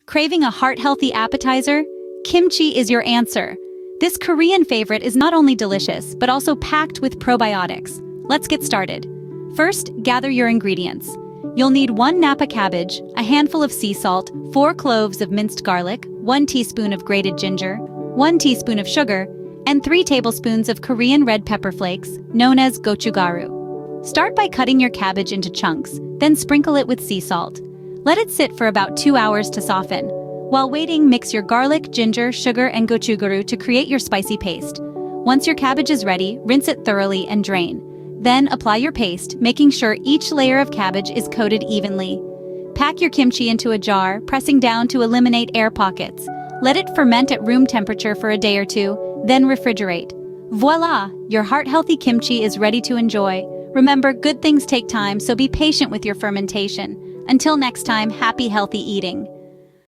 Craving a heart-healthy appetizer? Kimchi is your answer. This Korean favorite is not only delicious, but also packed with probiotics. Let's get started. First, gather your ingredients. You'll need 1 Napa cabbage, a handful of sea salt, 4 cloves of minced garlic, 1 teaspoon of grated ginger, 1 teaspoon of sugar, and 3 tablespoons of Korean red pepper flakes, known as gochugaru. Start by cutting your cabbage into chunks, then sprinkle it with sea salt. Let it sit for about 2 hours to soften. While waiting, mix your garlic, ginger, sugar, and gochugaru to create your spicy paste. Once your cabbage is ready, rinse it thoroughly and drain. Then apply your paste, making sure each layer of cabbage is coated evenly. Pack your kimchi into a jar, pressing down to eliminate air pockets. Let it ferment at room temperature for a day or 2, then refrigerate. Voila! Your heart-healthy kimchi is ready to enjoy. Remember, good things take time, so be patient with your fermentation. Until next time, happy healthy eating.